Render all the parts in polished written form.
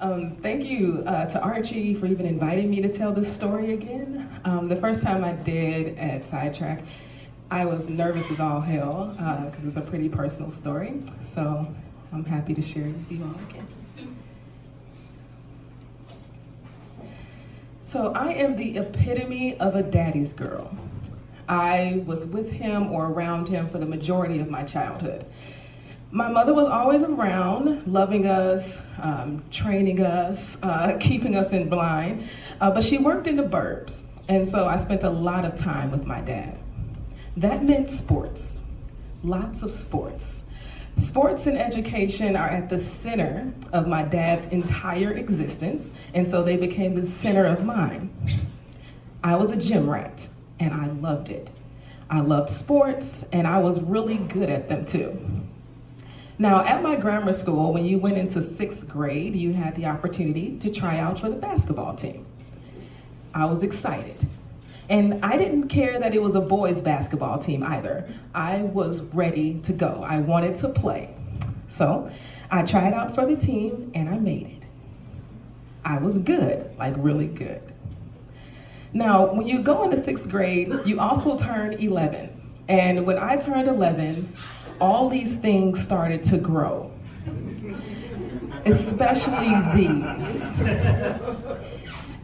Thank you to Archie for even inviting me to tell this story again. The first time I did at Sidetrack, I was nervous as all hell because it's a pretty personal story. So I'm happy to share it with you all again. So I am the epitome of a daddy's girl. I was with him or around him for the majority of my childhood. My mother was always around, loving us, training us, keeping us in blind, but she worked in the burbs, and so I spent a lot of time with my dad. That meant sports, lots of sports. Sports and education are at the center of my dad's entire existence, and so they became the center of mine. I was a gym rat, and I loved it. I loved sports, and I was really good at them too. Now, at my grammar school, when you went into 6th grade, you had the opportunity to try out for the basketball team. I was excited. And I didn't care that it was a boys' basketball team either. I was ready to go. I wanted to play. So I tried out for the team and I made it. I was good, like really good. Now, when you go into 6th grade, you also turn 11. And when I turned 11, all these things started to grow, especially these.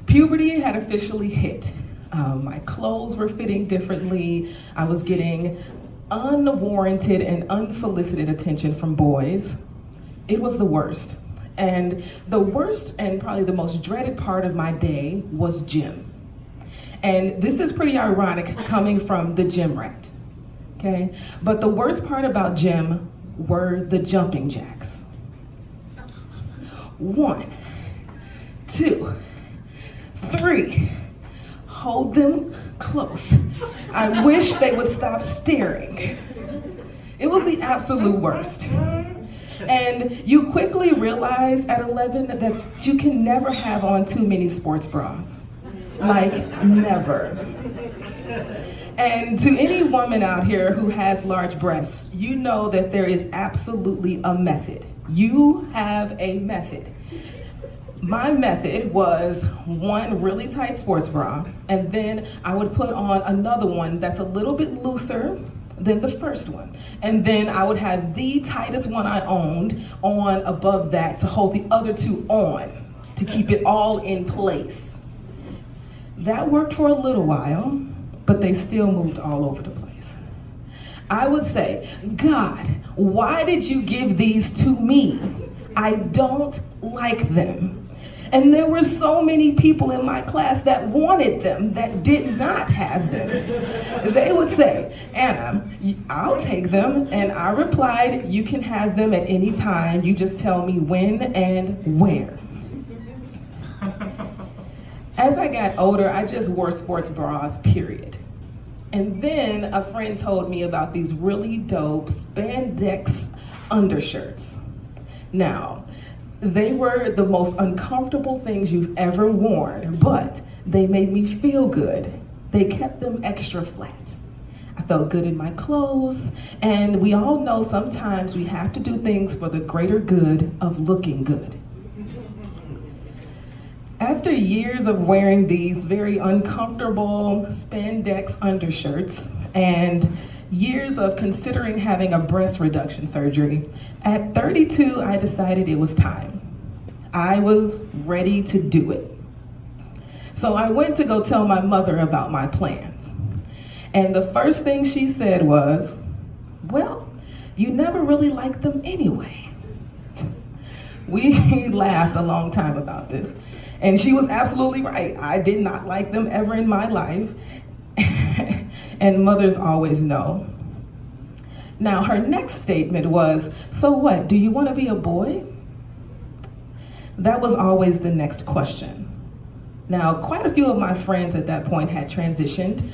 Puberty had officially hit. My clothes were fitting differently. I was getting unwarranted and unsolicited attention from boys. It was the worst. And the worst and probably the most dreaded part of my day was gym. And this is pretty ironic coming from the gym rat. Okay, but the worst part about gym were the jumping jacks. 1, 2, 3. Hold them close. I wish they would stop staring. It was the absolute worst. And you quickly realize at 11 that you can never have on too many sports bras. Like, never. And to any woman out here who has large breasts, you know that there is absolutely a method. You have a method. My method was one really tight sports bra, and then I would put on another one that's a little bit looser than the first one. And then I would have the tightest one I owned on above that to hold the other two on, to keep it all in place. That worked for a little while, but they still moved all over the place. I would say, God, why did you give these to me? I don't like them. And there were so many people in my class that wanted them that did not have them. They would say, Anna, I'll take them. And I replied, you can have them at any time. You just tell me when and where. As I got older, I just wore sports bras, period. And then a friend told me about these really dope spandex undershirts. Now, they were the most uncomfortable things you've ever worn, but they made me feel good. They kept them extra flat. I felt good in my clothes, and we all know sometimes we have to do things for the greater good of looking good. After years of wearing these very uncomfortable spandex undershirts and years of considering having a breast reduction surgery, at 32, I decided it was time. I was ready to do it. So I went to go tell my mother about my plans. And the first thing she said was, well, you never really liked them anyway. We laughed a long time about this. And she was absolutely right. I did not like them ever in my life. And mothers always know. Now, her next statement was, so what, do you want to be a boy? That was always the next question. Now, quite a few of my friends at that point had transitioned,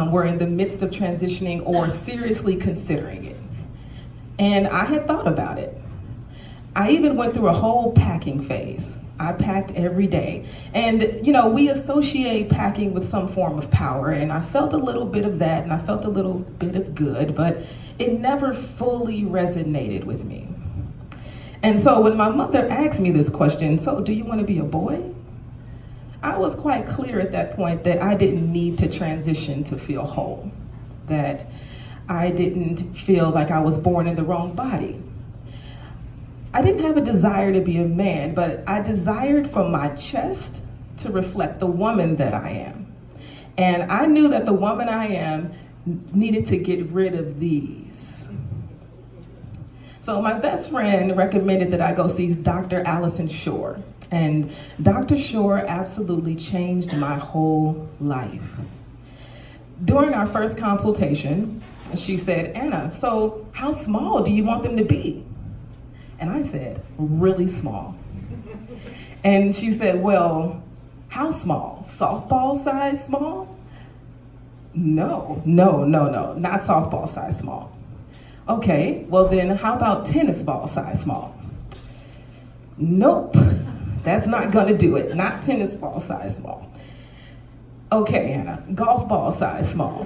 were in the midst of transitioning or seriously considering it. And I had thought about it. I even went through a whole packing phase. I packed every day. And, you know, we associate packing with some form of power, and I felt a little bit of that, and I felt a little bit of good, but it never fully resonated with me. And so when my mother asked me this question, so do you want to be a boy? I was quite clear at that point that I didn't need to transition to feel whole, that I didn't feel like I was born in the wrong body. I didn't have a desire to be a man, but I desired for my chest to reflect the woman that I am. And I knew that the woman I am needed to get rid of these. So my best friend recommended that I go see Dr. Allison Shore. And Dr. Shore absolutely changed my whole life. During our first consultation, she said, Anna, so how small do you want them to be? And I said, really small. And she said, well, how small? Softball size small? No, not softball size small. Okay, well then how about tennis ball size small? Nope, that's not gonna do it, not tennis ball size small. Okay, Anna, golf ball size small.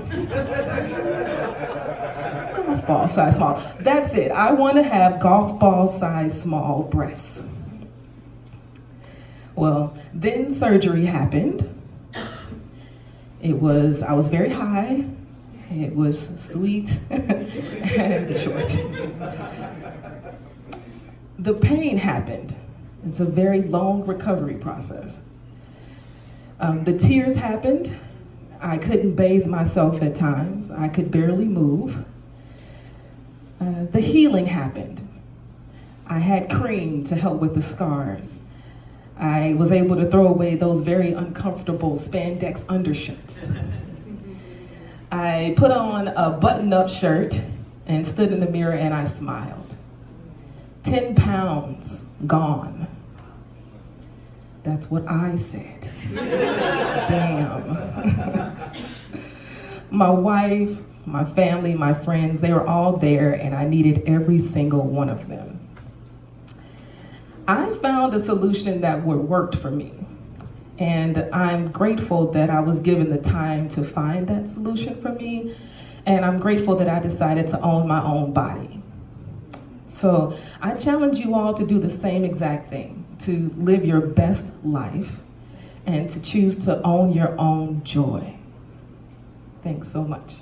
Golf ball size small, that's it. I wanna have golf ball size small breasts. Well, then surgery happened. I was very high, it was sweet and short. The pain happened. It's a very long recovery process. The tears happened. I couldn't bathe myself at times. I could barely move. The healing happened. I had cream to help with the scars. I was able to throw away those very uncomfortable spandex undershirts. I put on a button-up shirt and stood in the mirror and I smiled. 10 pounds gone. That's what I said. Damn. My wife, my family, my friends, they were all there and I needed every single one of them. I found a solution that worked for me. And I'm grateful that I was given the time to find that solution for me. And I'm grateful that I decided to own my own body. So I challenge you all to do the same exact thing, to live your best life and to choose to own your own joy. Thanks so much.